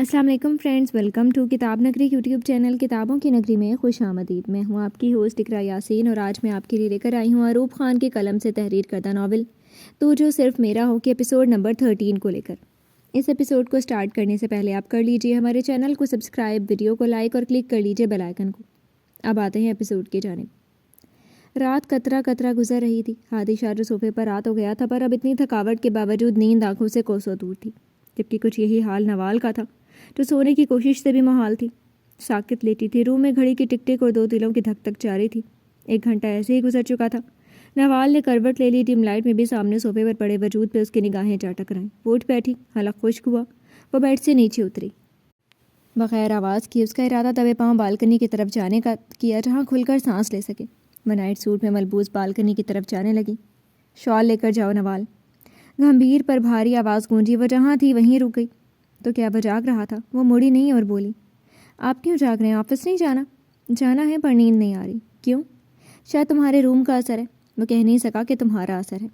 السلام علیکم friends, welcome to کتاب نگری یوٹیوب چینل کتابوں کی نگری میں خوش آمدید۔ میں ہوں آپ کی ہوسٹ اقرا یاسین اور آج میں آپ کے لیے لے کر آئی ہوں اروپ خان کے قلم سے تحریر کردہ ناول تو جو صرف میرا ہو کے ایپیسوڈ نمبر 13 کو لے کر۔ اس ایپیسوڈ کو سٹارٹ کرنے سے پہلے آپ کر لیجئے ہمارے چینل کو سبسکرائب، ویڈیو کو لائک اور کلک کر لیجئے بیل آئیکن کو۔ اب آتے ہیں ایپیسوڈ کی جانب۔ رات قطرہ قطرہ گزر رہی تھی۔ ہادی شاہ جو صوفے پر رات ہو گیا تھا پر اب اتنی تھکاوٹ کے باوجود نیند آنکھوں سے کوسوں دور تھی، جبکہ کچھ یہی حال نوال کا تھا جو سونے کی کوشش سے بھی محال تھی۔ ساکت لیٹی تھی، روم میں گھڑی کی ٹک ٹک اور دو دلوں کی دھک دھک جاری تھی۔ 1 گھنٹہ ایسے ہی گزر چکا تھا۔ نوال نے کروٹ لے لی، ڈم لائٹ میں بھی سامنے صوفے پر پڑے وجود پہ اس کی نگاہیں جا ٹکرائیں۔ وہ اٹھ بیٹھی، حلق خشک ہوا، وہ بیڈ سے نیچے اتری۔ بغیر آواز کی اس کا ارادہ دبے پاؤں بالکنی کی طرف جانے کا کیا جہاں کھل کر سانس لے سکے۔ وہ نائٹ سوٹ میں ملبوس بالکنی کی طرف جانے لگی۔ شال لے کر جاؤ نوال، گھمبیر پر بھاری آواز گونجی۔ وہ جہاں تھی وہیں رک گئی۔ تو کیا وہ جاگ رہا تھا؟ وہ مڑی نہیں اور بولی، آپ کیوں جاگ رہے ہیں؟ آفس نہیں جانا؟ جانا ہے پر نیند نہیں آ رہی۔ کیوں؟ شاید تمہارے روم کا اثر ہے۔ وہ کہہ نہیں سکا کہ تمہارا اثر ہے۔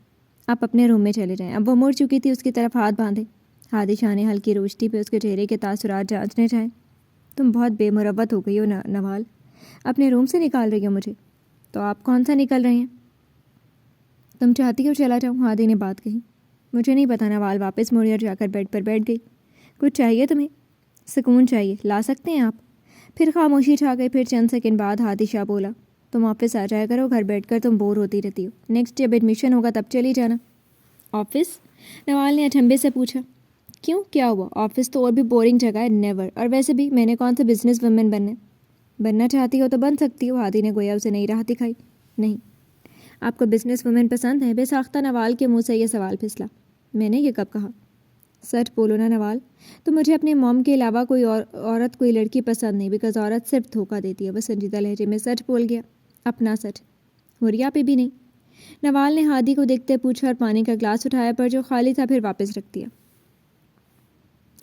آپ اپنے روم میں چلے جائیں۔ اب وہ مڑ چکی تھی، اس کی طرف ہاتھ باندھے۔ ہادی شاہ نے ہلکی روشنی پہ اس کے چہرے کے تاثرات جانچنے چاہے۔ تم بہت بے مروت ہو گئی ہو نوال، اپنے روم سے نکال رہی ہو مجھے۔ تو آپ کون سا نکل رہے ہیں؟ تم چاہتی ہو چلا جاؤں؟ ہادی نے بات کہی۔ مجھے نہیں پتا۔ نوال واپس مڑی اور جا کر بیڈ پر بیٹھ گئی۔ کچھ چاہیے تمہیں؟ سکون چاہیے، لا سکتے ہیں آپ؟ پھر خاموشی چھا گئی۔ پھر چند سیکنڈ بعد ہادی شاہ بولا، تم آفس آ جایا کرو، گھر بیٹھ کر تم بور ہوتی رہتی ہو۔ نیکسٹ جب ایڈمیشن ہوگا تب چلی جانا۔ آفس؟ نوال نے اچنبھے سے پوچھا۔ کیوں، کیا ہوا؟ آفس تو اور بھی بورنگ جگہ ہے، نیور۔ اور ویسے بھی میں نے کون سے بزنس وومن بننا چاہتی ہو تو بن سکتی ہو۔ ہادی نے گویا اسے نئی راہ دکھائی۔ نہیں، آپ کو بزنس وومن پسند ہے؟ بے ساختہ نوال کے منہ سے یہ سوال پھسلا۔ میں نے یہ کب کہا؟ سچ بولو نا نوال، تو مجھے اپنے موم کے علاوہ کوئی عورت کوئی لڑکی پسند نہیں، بیکاز عورت صرف دھوکہ دیتی ہے۔ وہ سنجیدہ لہجے میں سچ بول گیا، اپنا سچ۔ ہوریا پہ بھی نہیں؟ نوال نے ہادی کو دیکھتے پوچھا اور پانی کا گلاس اٹھایا پر جو خالی تھا پھر واپس رکھ دیا۔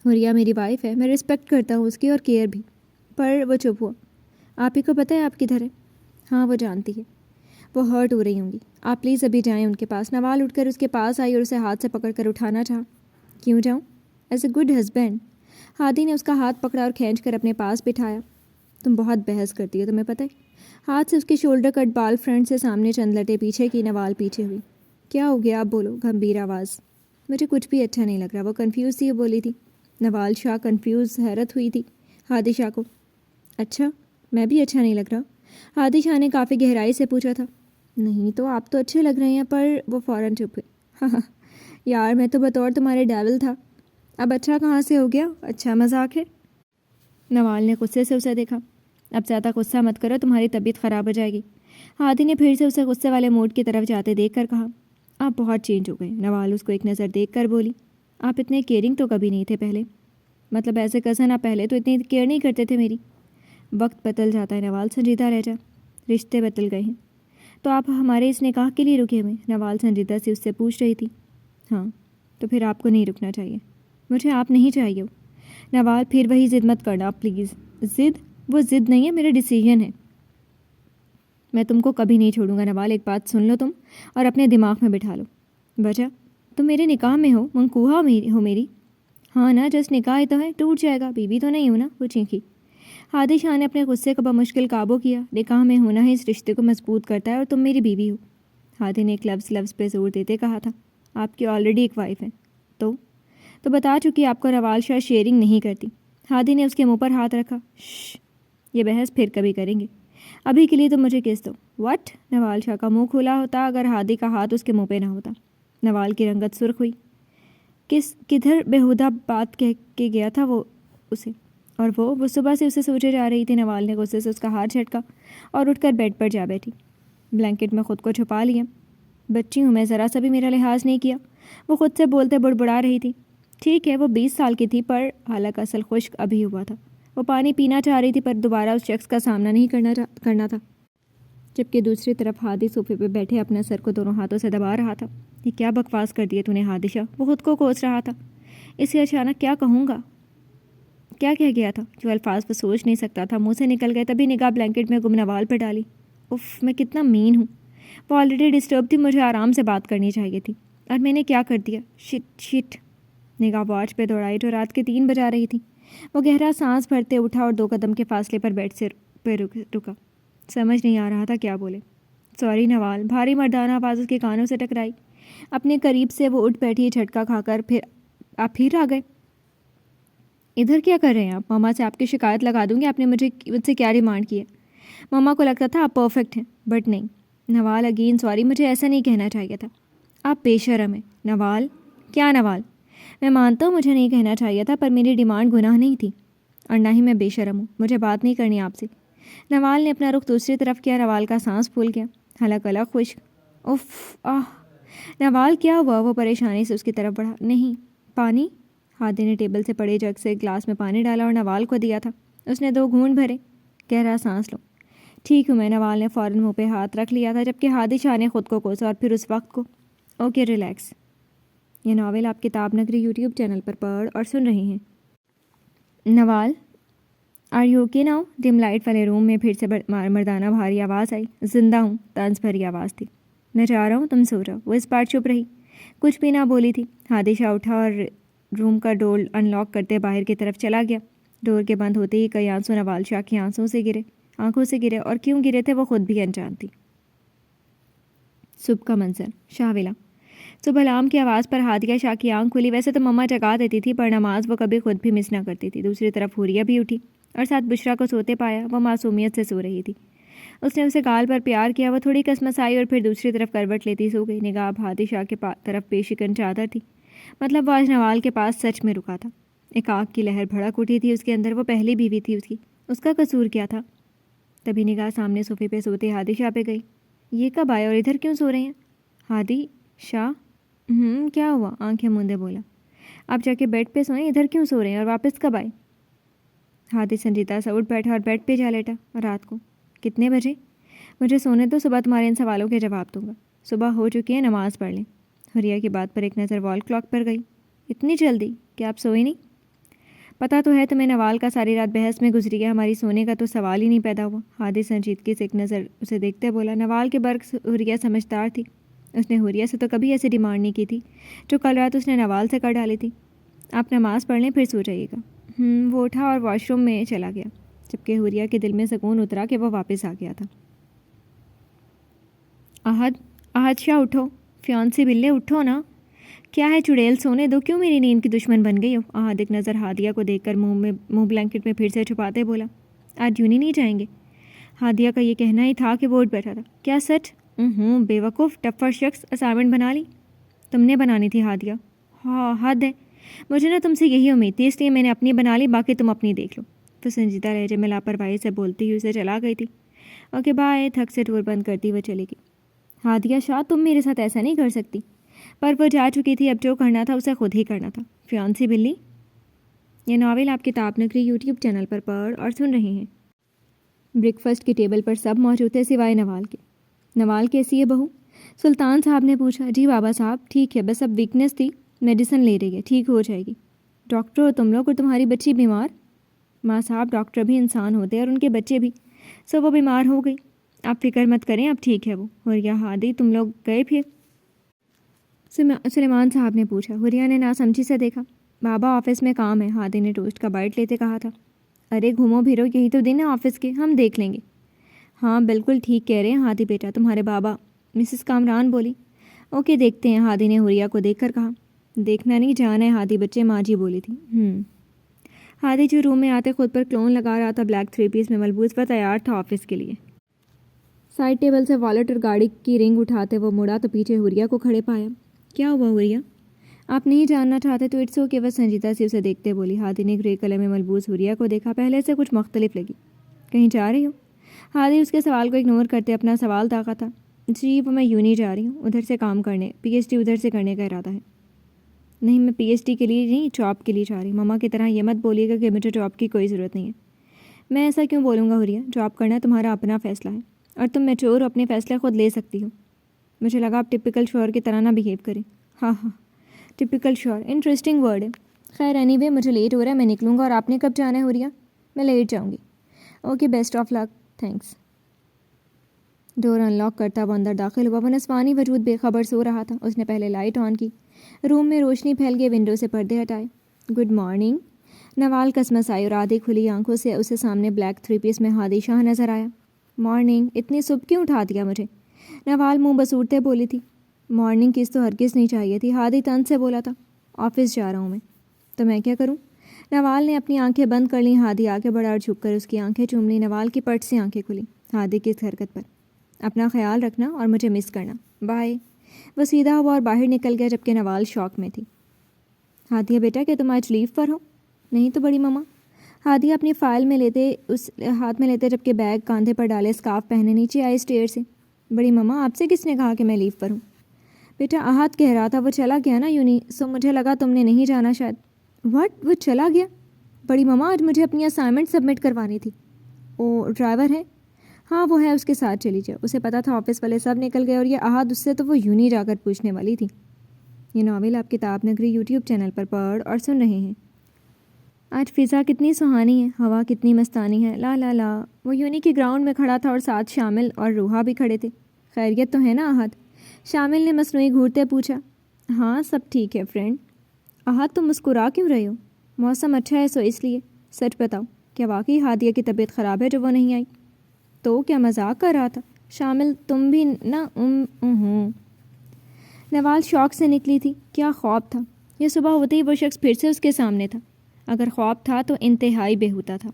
ہوریا میری وائف ہے، میں رسپیکٹ کرتا ہوں اس کی اور کیئر بھی۔ پر وہ چپ ہوا۔ آپ ہی کو پتہ ہے آپ کدھر ہے؟ ہاں وہ جانتی ہے۔ وہ ہرٹ ہو رہی ہوں گی، آپ پلیز ابھی جائیں ان کے پاس۔ نوال اٹھ کر اس کے پاس آئی اور اسے ہاتھ سے پکڑ کر اٹھانا چاہا۔ کیوں جاؤں؟ As a good husband. Hadi نے اس کا ہاتھ پکڑا اور کھینچ کر اپنے پاس بٹھایا۔ تم بہت بحث کرتی ہو، تمہیں پتہ ہے؟ ہاتھ سے اس کے شولڈر کٹ بال فرنٹ سے سامنے چند لٹے پیچھے کی۔ نوال پیچھے ہوئی۔ کیا ہو گیا؟ آپ بولو، گھمبیر آواز۔ مجھے کچھ بھی اچھا نہیں لگ رہا۔ وہ کنفیوز تھی، بولی تھی۔ نوال شاہ کنفیوز، حیرت ہوئی تھی ہادی شاہ کو۔ اچھا، میں بھی اچھا نہیں لگ رہا؟ ہادی شاہ نے کافی گہرائی سے پوچھا تھا۔ نہیں تو آپ تو اچھے لگ رہے ہیں، پر وہ فوراً چپ ہوئے۔ ہاں یار، میں تو بطور تمہارے ڈیول تھا، اب اچھا کہاں سے ہو گیا؟ اچھا مذاق ہے؟ نوال نے غصے سے اسے دیکھا۔ اب زیادہ غصہ مت کرو، تمہاری طبیعت خراب ہو جائے گی۔ ہادی نے پھر سے اسے غصے والے موڈ کی طرف جاتے دیکھ کر کہا۔ آپ بہت چینج ہو گئے۔ نوال اس کو ایک نظر دیکھ کر بولی، آپ اتنے کیئرنگ تو کبھی نہیں تھے پہلے۔ مطلب ایسے کزن آپ پہلے تو اتنی کیئر نہیں کرتے تھے میری۔ وقت بدل جاتا ہے نوال، سنجیدہ رہ جا، رشتے بدل گئے ہیں۔ تو آپ ہمارے اس نکاح کے لیے رکے ہوئے؟ نوال سنجیدہ سے اس سے پوچھ رہی تھی۔ ہاں، تو پھر آپ کو نہیں رکنا چاہیے۔ مجھے آپ نہیں چاہیے ہو۔ نوال پھر وہی ضد مت کرنا پلیز۔ ضد؟ وہ ضد نہیں ہے، میرا ڈیسیژن ہے۔ میں تم کو کبھی نہیں چھوڑوں گا نوال، ایک بات سن لو تم اور اپنے دماغ میں بٹھا لو۔ وجہ؟ تم میرے نکاح میں ہو، منقوہہ ہو میری۔ ہاں نا، جس نکاح ہی تو ہے، ٹوٹ جائے گا، بیوی تو نہیں ہو نا؟ وہ چینکی۔ ہادی شاہ نے اپنے غصے کو بمشکل قابو کیا۔ نکاح میں ہونا ہی اس رشتے کو مضبوط کرتا ہے اور تم میری بیوی ہو۔ ہادی نے ایک لفظ پہ زور دیتے کہا تھا، آپ کی آلریڈی ایک وائف ہے۔ تو بتا چکی آپ کو نوال شاہ شیئرنگ نہیں کرتی۔ ہادی نے اس کے منہ پر ہاتھ رکھا۔ شش، یہ بحث پھر کبھی کریں گے، ابھی کے لیے تو مجھے کس دو۔ واٹ؟ نوال شاہ کا منہ کھلا ہوتا اگر ہادی کا ہاتھ اس کے منہ پہ نہ ہوتا۔ نوال کی رنگت سرخ ہوئی۔ کدھر بےہودہ بات کہہ کے گیا تھا وہ اسے؟ اور وہ صبح سے اسے سوچے جا رہی تھی۔ نوال نے غصے سے اس کا ہاتھ جھٹکا اور اٹھ کر بیڈ پر جا بیٹھی۔ بلینکٹ میں خود کو چھپا لیا۔ بچی ہوں میں، ذرا سا بھی میرا لحاظ نہیں کیا، وہ خود سے بولتے بڑبڑا رہی تھی۔ ٹھیک ہے وہ 20 سال کی تھی، پر حالانکہ اصل خشک ابھی ہوا تھا۔ وہ پانی پینا چاہ رہی تھی پر دوبارہ اس شخص کا سامنا نہیں کرنا تھا، جبکہ دوسری طرف ہادی صوفے پہ بیٹھے اپنے سر کو دونوں ہاتھوں سے دبا رہا تھا۔ یہ کیا بکواس کر دیے تو نے ہادی شاہ؟ وہ خود کو کوس رہا تھا۔ اسے اچانک کیا کہوں گا، کیا کہہ گیا تھا جو الفاظ وہ سوچ نہیں سکتا تھا، منہ سے نکل گئے۔ تبھی نگاہ بلینکٹ میں گم نوال پہ ڈالی۔ اف، میں کتنا مین ہوں۔ وہ آلریڈی ڈسٹرب تھی، مجھے آرام سے بات کرنی چاہیے تھی، اور میں نے کیا کر دیا؟ شٹ۔ نگاہ واچ پہ دوڑائی جو رات کے 3 بجا رہی تھی۔ وہ گہرا سانس بھرتے اٹھا اور 2 قدم کے فاصلے پر بیڈ سے رکا۔ سمجھ نہیں آ رہا تھا کیا بولے۔ سوری نوال، بھاری مردانہ آواز اس کے کانوں سے ٹکرائی۔ اپنے قریب سے وہ اٹھ بیٹھی، جھٹکا کھا کر۔ آپ پھر آ گئے؟ ادھر کیا کر رہے ہیں آپ؟ ماما سے آپ کی شکایت لگا دوں گی، آپ نے مجھ سے کیا ڈیمانڈ کی ہے؟ ماما کو لگتا تھا آپ پرفیکٹ ہیں، بٹ نہیں۔ نوال اگین سوری، مجھے ایسا نہیں کہنا چاہیے تھا۔ آپ بے شرم ہیں۔ نوال؟ کیا نوال؟ میں مانتا ہوں مجھے نہیں کہنا چاہیے تھا، پر میری ڈیمانڈ گناہ نہیں تھی، اور نہ ہی میں بے شرم ہوں۔ مجھے بات نہیں کرنی آپ سے۔ نوال نے اپنا رخ دوسری طرف کیا۔ نوال کا سانس پھول گیا، حلق الگ خشک۔ اف آہ! نوال کیا ہوا؟ وہ پریشانی سے اس کی طرف بڑھا۔ نہیں، پانی؟ ہادی نے ٹیبل سے پڑے جگ سے گلاس میں پانی ڈالا اور نوال کو دیا تھا۔ اس نے 2 گھونٹ بھرے۔ گہرا سانس لو۔ ٹھیک ہوں میں۔ نوال نے فوراً منہ پہ ہاتھ رکھ لیا تھا، جبکہ ہادی شاہ نے خود کو کوسا اور پھر اس وقت کو۔ Okay relax. یہ ناول آپ کتاب نگری یوٹیوب چینل پر پڑھ اور سن رہے ہیں۔ Nawal are you okay now? Dim light والے روم میں پھر سے مردانہ بھاری آواز آئی۔ زندہ ہوں، طنز بھری آواز تھی۔ میں جا رہا ہوں، تم سو جاؤ۔ وہ اس بار چپ رہی، کچھ بھی نہ بولی تھی۔ ہادی شاہ اٹھا اور روم کا ڈور ان لاک کرتے باہر کی طرف چلا گیا۔ ڈور کے بند ہوتے ہی کئی آنسو نوال شاہ کی آنکھوں سے گرے، اور کیوں گرے تھے وہ خود بھی انجان تھی۔ صبح کا منظر، شاہ ولا۔ صبح الارم کی آواز پر ہادیہ شاہ کی آنکھ کھلی۔ ویسے تو مما جگا دیتی تھی، پر نماز وہ کبھی خود بھی مس نہ کرتی تھی۔ دوسری طرف حوریہ بھی اٹھی اور ساتھ بشرا کو سوتے پایا۔ وہ معصومیت سے سو رہی تھی۔ اس نے اسے گال پر پیار کیا۔ وہ تھوڑی کسمسائی اور پھر دوسری طرف کروٹ لیتی سو گئی۔ نگاہ ہادی شاہ کے طرف بے شکن چادر تھی، مطلب وہ آج نوال کے پاس سچ میں رکا تھا۔ ایک آگ کی لہر بھڑک اٹھی تھی اس کے اندر۔ وہ پہلی بیوی تھی اس کی، اس کا قصور کیا تھا؟ تبھی نگاہ سامنے صوفے پہ سوتے ہادی شاہ پہ گئی۔ یہ کب آئے اور ادھر کیوں سو رہے ہیں؟ ہادی شاہ کیا ہوا؟ آنکھیں موندے بولا۔ آپ جا کے بیڈ پہ سوئیں، ادھر کیوں سو رہے ہیں، اور واپس کب آئے؟ ہادی سنجیدہ سا اٹھ بیٹھا اور بیڈ پہ جا لیٹا۔ رات کو کتنے بجے؟ مجھے سونے دو، صبح تمہارے ان سوالوں کے جواب دوں گا۔ صبح ہو چکی ہے، نماز پڑھ لیں۔ حوریہ کی بات پر ایک نظر وال کلاک پر گئی۔ اتنی جلدی؟ کیا آپ سوئی نہیں؟ پتہ تو ہے تمہیں نوال کا ساری رات بحث میں گزری ہے، ہماری سونے کا تو سوال ہی نہیں پیدا ہوا۔ ہادی سنجیدگی سے ایک نظر اسے دیکھتے بولا۔ نوال کے برعکس حوریہ سمجھدار تھی۔ اس نے حوریہ سے تو کبھی ایسی ڈیمانڈ نہیں کی تھی جو کل رات اس نے نوال سے کر ڈالی تھی۔ آپ نماز پڑھ لیں پھر سو جائیے گا۔ وہ اٹھا اور واش روم میں چلا گیا، جبکہ حوریہ کے دل میں سکون اترا کہ وہ واپس آ گیا تھا۔ احد شاہ اٹھو، فیانسی بلے اٹھو نا، کیا ہے چڑیل، سونے دو، کیوں میری نیند کی دشمن بن گئی ہو؟ احد ایک نظر ہادیہ کو دیکھ کر منہ بلینکٹ میں پھر سے چھپاتے بولا۔ آج یونی نہیں جائیں گے؟ ہادیہ کا یہ کہنا ہی تھا کہ وہ اٹھ بیٹھا تھا۔ کیا سچ؟ بے وقوف ٹفر شخص، اسائنمنٹ بنا لی؟ تم نے بنانی تھی ہادیہ۔ ہاں حد ہے، مجھے نا تم سے یہی امید تھی، اس لیے میں نے اپنی بنا لی، باقی تم اپنی دیکھ لو۔ تو سنجیدہ لہجے میں لاپرواہی سے بولتی ہوئی اسے چلا گئی تھی۔ اوکے بائے، تھک سے ڈور بند کرتی وہ چلی گئی۔ ہادیہ شاہ تم میرے ساتھ ایسا نہیں کر سکتی۔ پر وہ جا چکی تھی، اب جو کرنا تھا اسے خود ہی کرنا تھا۔ فیانسی بلی۔ یہ ناول آپ کتاب نگری یوٹیوب چینل پر پڑھ اور سن رہے ہیں۔ بریک فاسٹ کی ٹیبل پر سب موجود تھے سوائے نوال کے۔ نوال کیسی ہے بہو؟ سلطان صاحب نے پوچھا۔ جی بابا صاحب ٹھیک ہے، بس اب ویکنس تھی، میڈیسن لے رہی ہے، ٹھیک ہو جائے گی۔ ڈاکٹر ہو تم لوگ اور تمہاری بچی بیمار؟ ماں صاحب ڈاکٹر بھی انسان ہوتے ہیں اور ان کے بچے بھی، سو وہ بیمار ہو گئی، آپ فکر مت کریں، اب ٹھیک ہے وہ۔ حوریہ ہادی تم لوگ گئے پھر؟ سلیمان صاحب نے پوچھا۔ حوریہ نے ناسمجھی سے دیکھا۔ بابا آفس میں کام ہے، ہادی نے ٹوسٹ کا بائٹ لیتے کہا تھا۔ ارے گھومو پھرو، یہی تو دن ہے آفس کے، ہم دیکھ لیں گے۔ ہاں بالکل ٹھیک کہہ رہے ہیں ہادی بیٹا، تمہارے بابا، مسز کامران بولی۔ اوکے دیکھتے ہیں، ہادی نے حوریہ کو دیکھ کر کہا۔ دیکھنا نہیں جانا ہے ہادی بچے، ماں جی بولی تھی۔ ہادی جو روم میں آتے خود پر کلون لگا رہا تھا، بلیک 3 پیس میں ملبوس، وہ تیار تھا آفس کے لیے۔ سائڈ ٹیبل سے والٹ اور گاڑی کی رنگ اٹھاتے وہ مڑا تو پیچھے حوریہ کو کھڑے پایا۔ کیا ہوا حوریہ؟ آپ نہیں جاننا چاہتے تو اٹس اوکے، وہ سنجیدہ سی اسے دیکھتے بولی۔ ہادی نے گرے کلر میں ملبوس حوریہ کو دیکھا، پہلے سے کچھ مختلف لگی۔ کہیں جا رہی ہو؟ ہادی اس کے سوال کو اگنور کرتے اپنا سوال داغا تھا۔ جی وہ میں یونی جا رہی ہوں، ادھر سے کام کرنے، پی ایچ ڈی ادھر سے کرنے کا ارادہ ہے۔ نہیں میں پی ایچ ڈی کے لیے نہیں، جاب کے لیے جا رہی ہوں۔ مما کی طرح یہ مت بولیے گا کہ مجھے جاب کی کوئی ضرورت نہیں ہے۔ میں ایسا کیوں بولوں گا حوریہ، جاب کرنا تمہارا اپنا فیصلہ ہے اور تم میچور ہو، اپنے فیصلے خود لے سکتی ہو۔ مجھے لگا آپ ٹپیکل شوہر کی طرح نہ بیہیو کریں۔ ہاں ٹپیکل شوہر، انٹرسٹنگ ورڈ ہے۔ خیر اینی وے مجھے لیٹ ہو رہا ہے، میں نکلوں گا، اور آپ نے کب جانا ہے حوریہ؟ میں لیٹ جاؤں گی۔ Okay best of luck, thanks. Door unlock کرتا وہ اندر داخل ہوا۔ وہ نسوانی وجود بے خبر سو رہا تھا۔ اس نے پہلے لائٹ آن کی، روم میں روشنی پھیل گئی، ونڈو سے پردے ہٹائے۔ Good morning. نوال کسمس آئی اور آدھی کھلی آنکھوں سے اسے سامنے بلیک 3 پیس میں ہادی شاہ نظر آیا۔ مارننگ، اتنی صبح کیوں اٹھا دیا مجھے؟ نوال منہ بسوڑتے بولی تھی۔ مارننگ کس تو ہرگز نہیں چاہیے تھی، ہادی طنز سے بولا تھا۔ آفس جا رہا ہوں میں، تو میں کیا کروں؟ نوال نے اپنی آنکھیں بند کر لیں۔ ہادی آگے بڑھا اور جھک کر اس کی آنکھیں چوم لیں۔ نوال کی پٹ سے آنکھیں کھلیں ہادی کی اس حرکت پر۔ اپنا خیال رکھنا اور مجھے مس کرنا، بائے۔ وہ سیدھا ہوا اور باہر نکل گیا جبکہ نوال شوق میں تھی۔ ہادیہ بیٹا، کہ تم آج لیو پر ہو؟ نہیں تو بڑی ماما۔ ہادیہ اپنی فائل میں لیتے اس ہاتھ میں لیتے جبکہ بیگ کاندھے پر ڈالے اسکارف پہنے نیچے آئی اسٹیئر سے۔ بڑی ماما، آپ سے کس نے کہا کہ میں لیو پر ہوں؟ بیٹا احد کہہ رہا تھا، وہ چلا گیا نا یونی، سو مجھے لگا تم نے نہیں جانا شاید۔ وٹ؟ وہ چلا گیا؟ بڑی ماما، آج مجھے اپنی اسائنمنٹ سبمٹ کروانی تھی۔ او ڈرائیور ہے؟ ہاں وہ ہے، اس کے ساتھ چلی جاؤ۔ اسے پتا تھا آفس والے سب نکل گئے اور یہ احد اس سے تو وہ یونی جا کر پوچھنے والی تھی۔ یہ ناول آپ کتاب نگری یوٹیوب چینل پر پڑھ اور سن رہے ہیں۔ آج فضا کتنی سہانی ہے، ہوا کتنی مستانی ہے، لا لا لا۔ وہ یونی کے گراؤنڈ میں کھڑا تھا اور ساتھ شامل اور روحا بھی کھڑے تھے۔ خیریت تو ہے نا احد؟ شامل نے مصنوعی گھورتے پوچھا۔ ہاں سب ٹھیک ہے فرینڈ۔ احد تم مسکرا کیوں رہے ہو؟ موسم اچھا ہے سو اس لیے۔ سچ بتاؤ، کیا واقعی ہادیہ کی طبیعت خراب ہے جو وہ نہیں آئی؟ تو کیا مذاق کر رہا تھا؟ شامل تم بھی نا نوال شوق سے نکلی تھی۔ کیا خواب تھا! یہ صبح ہوتے ہی وہ شخص پھر سے اس کے سامنے تھا۔ اگر خواب تھا تو انتہائی بےہودہ تھا۔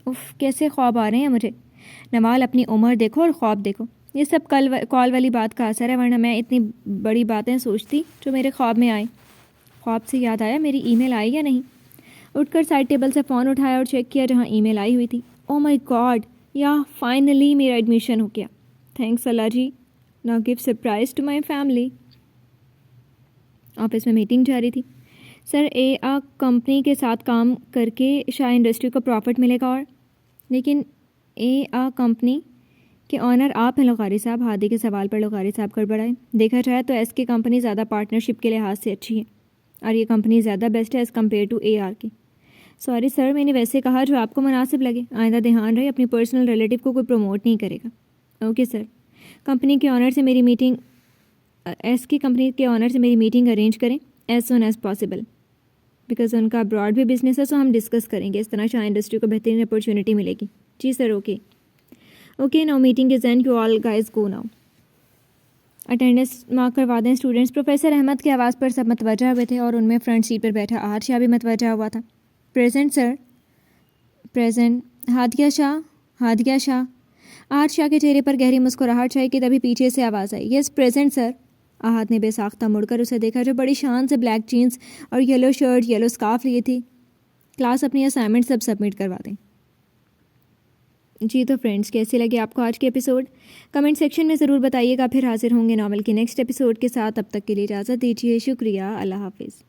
اف، کیسے خواب آ رہے ہیں مجھے۔ نوال اپنی عمر دیکھو اور خواب دیکھو۔ یہ سب کال والی بات کا اثر ہے، ورنہ میں اتنی بڑی باتیں سوچتی جو میرے خواب میں آئیں۔ خواب سے یاد آیا، میری ای میل آئی یا نہیں؟ اٹھ کر سائڈ ٹیبل سے فون اٹھایا اور چیک کیا جہاں ای میل آئی ہوئی تھی۔ Oh my God, yeah finally میرا ایڈمیشن ہو گیا۔ تھینکس اللہ جی، now give surprise to my family. Office میں میٹنگ جاری تھی۔ سر، اے آ کمپنی کے ساتھ کام کر کے شاہ انڈسٹری کو پروفٹ ملے گا، اور لیکن اے آ کمپنی کے آنر آپ ہیں لغاری صاحب۔ ہادی کے سوال پر لغاری صاحب گڑبڑائے۔ دیکھا جائے تو ایس کی کمپنی زیادہ پارٹنرشپ کے لحاظ سے اچھی ہے اور یہ کمپنی زیادہ بیسٹ ہے as compare to A R کی۔ سوری سر، میں نے ویسے کہا جو آپ کو مناسب لگے۔ آئندہ دھیان رہے اپنی پرسنل ریلیٹیو کو کوئی پروموٹ نہیں کرے گا۔ Okay sir. کمپنی کے آنر سے میری میٹنگ ایس کی کمپنی کے آنر سے میری میٹنگ ارینج کریں as soon as possible, because ان کا ابراڈ بھی بزنس ہے، سو ہم ڈسکس کریں گے۔ اس طرح شاہ انڈسٹری کو بہترین اپرچونٹی ملے گی۔ جی sir, okay now meeting is end, you all guys go now. Attendance mark کروا دیں اسٹوڈنٹس۔ پروفیسر احمد کی آواز پر سب متوجہ ہوئے تھے اور ان میں فرنٹ سیٹ پر بیٹھا احد شاہ بھی متوجہ ہوا تھا۔ پریزنٹ سر۔ پریزنٹ۔ ہادیہ شاہ۔ ہادیہ شاہ۔ احد شاہ کے چہرے پر گہری مسکراہٹ چھائی کہ تبھی پیچھے سے آواز آئی، یس پریزنٹ سر۔ احد نے بے ساختہ مڑ کر اسے دیکھا جو بڑی شان سے بلیک جینس اور یلو شرٹ یلو اسکارف لیے تھی۔ کلاس اپنی اسائنمنٹ سب سبمٹ کروا دیں۔ جی تو فرینڈس، کیسی لگی آپ کو آج کے ایپیسوڈ؟ کمنٹ سیکشن میں ضرور بتائیے گا۔ پھر حاضر ہوں گے ناول کے نیکسٹ ایپیسوڈ کے ساتھ۔ تب تک کے لیے اجازت دیجیے۔ شکریہ، اللہ حافظ۔